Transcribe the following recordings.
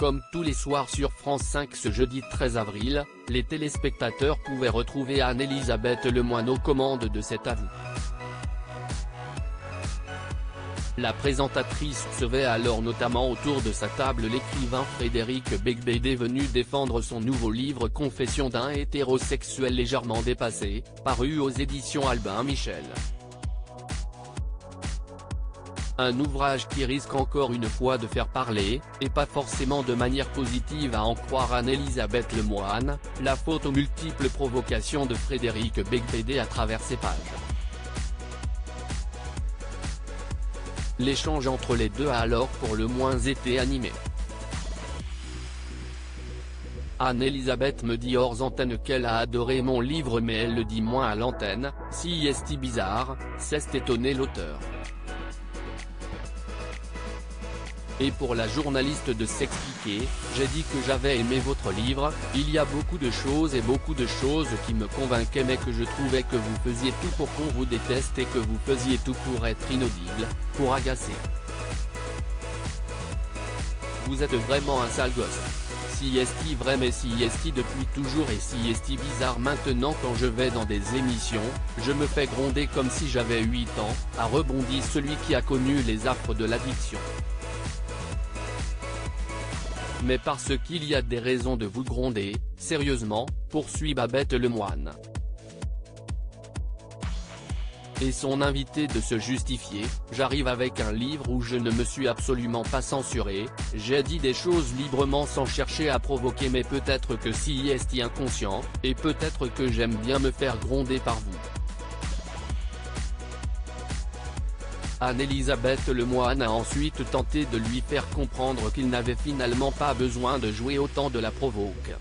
Comme tous les soirs sur France 5 ce jeudi 13 avril, les téléspectateurs pouvaient retrouver Anne-Elisabeth Lemoine aux commandes de cet avou. La présentatrice recevait alors notamment autour de sa table l'écrivain Frédéric Beigbeder venu défendre son nouveau livre Confessions d'un hétérosexuel légèrement dépassé, paru aux éditions Albin Michel. Un ouvrage qui risque encore une fois de faire parler, et pas forcément de manière positive à en croire Anne-Elisabeth Lemoine, la faute aux multiples provocations de Frédéric Beigbeder à travers ses pages. L'échange entre les deux a alors pour le moins été animé. Anne-Elisabeth me dit hors antenne qu'elle a adoré mon livre mais elle le dit moins à l'antenne, si est bizarre, s'est étonné l'auteur. Et pour la journaliste de s'expliquer, j'ai dit que j'avais aimé votre livre, il y a beaucoup de choses qui me convainquaient mais que je trouvais que vous faisiez tout pour qu'on vous déteste et que vous faisiez tout pour être inaudible, pour agacer. Vous êtes vraiment un sale gosse. Si est vrai mais si est depuis toujours et si est bizarre maintenant quand je vais dans des émissions, je me fais gronder comme si j'avais 8 ans, a rebondi celui qui a connu les affres de l'addiction. Mais parce qu'il y a des raisons de vous gronder, sérieusement, poursuit Babette Lemoine. Et son invité de se justifier, j'arrive avec un livre où je ne me suis absolument pas censuré, j'ai dit des choses librement sans chercher à provoquer mais peut-être que si est inconscient, et peut-être que j'aime bien me faire gronder par vous. Anne-Elisabeth Lemoine a ensuite tenté de lui faire comprendre qu'il n'avait finalement pas besoin de jouer autant de la provoque.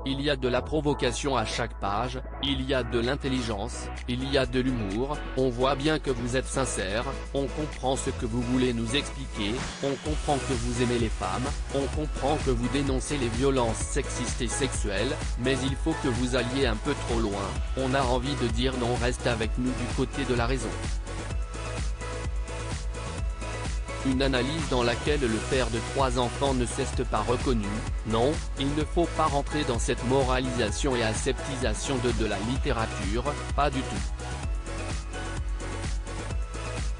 Il y a de la provocation à chaque page, il y a de l'intelligence, il y a de l'humour, on voit bien que vous êtes sincère, on comprend ce que vous voulez nous expliquer, on comprend que vous aimez les femmes, on comprend que vous dénoncez les violences sexistes et sexuelles, mais il faut que vous alliez un peu trop loin, on a envie de dire non, reste avec nous du côté de la raison. Une analyse dans laquelle le père de 3 enfants ne s'est pas reconnu, non, il ne faut pas rentrer dans cette moralisation et aseptisation de la littérature, pas du tout.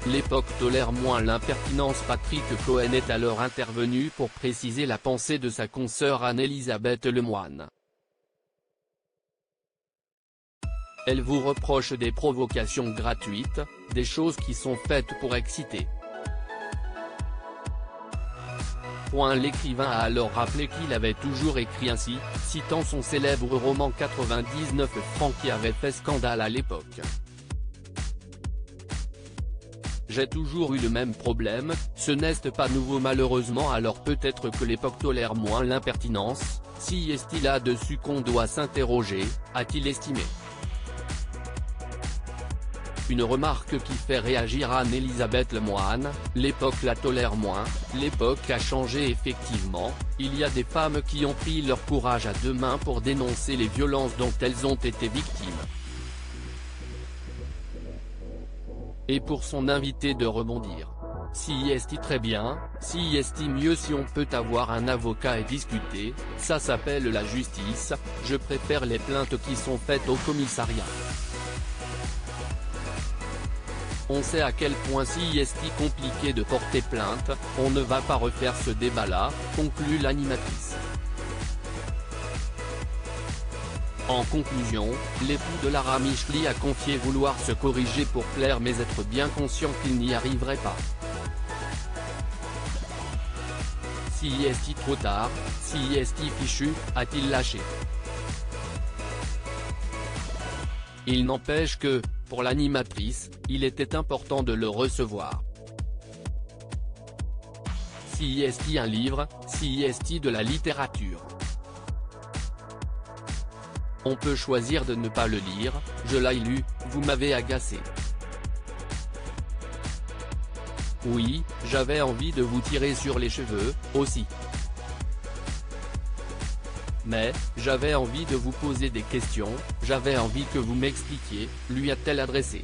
L'époque tolère moins l'impertinence. Patrick Cohen est alors intervenu pour préciser la pensée de sa consoeur Anne-Elisabeth Lemoine. Elle vous reproche des provocations gratuites, des choses qui sont faites pour exciter. L'écrivain a alors rappelé qu'il avait toujours écrit ainsi, citant son célèbre roman 99 francs qui avait fait scandale à l'époque. J'ai toujours eu le même problème, ce n'est pas nouveau malheureusement, alors peut-être que l'époque tolère moins l'impertinence, si est-il là-dessus qu'on doit s'interroger, a-t-il estimé. Une remarque qui fait réagir Anne-Elisabeth Lemoine, l'époque la tolère moins, l'époque a changé effectivement, il y a des femmes qui ont pris leur courage à 2 mains pour dénoncer les violences dont elles ont été victimes. Et pour son invité de rebondir. Si est très bien, si est mieux si on peut avoir un avocat et discuter, ça s'appelle la justice, je préfère les plaintes qui sont faites au commissariat. On sait à quel point si est compliqué de porter plainte, on ne va pas refaire ce débat-là, conclut l'animatrice. En conclusion, l'époux de Lara Micheli a confié vouloir se corriger pour plaire mais être bien conscient qu'il n'y arriverait pas. Si est trop tard, si est fichu, a-t-il lâché. Il n'empêche que, pour l'animatrice, il était important de le recevoir. Si est un livre, si est de la littérature. On peut choisir de ne pas le lire, je l'ai lu, vous m'avez agacé. Oui, j'avais envie de vous tirer sur les cheveux, aussi. Mais, j'avais envie de vous poser des questions, j'avais envie que vous m'expliquiez, lui a-t-elle adressé.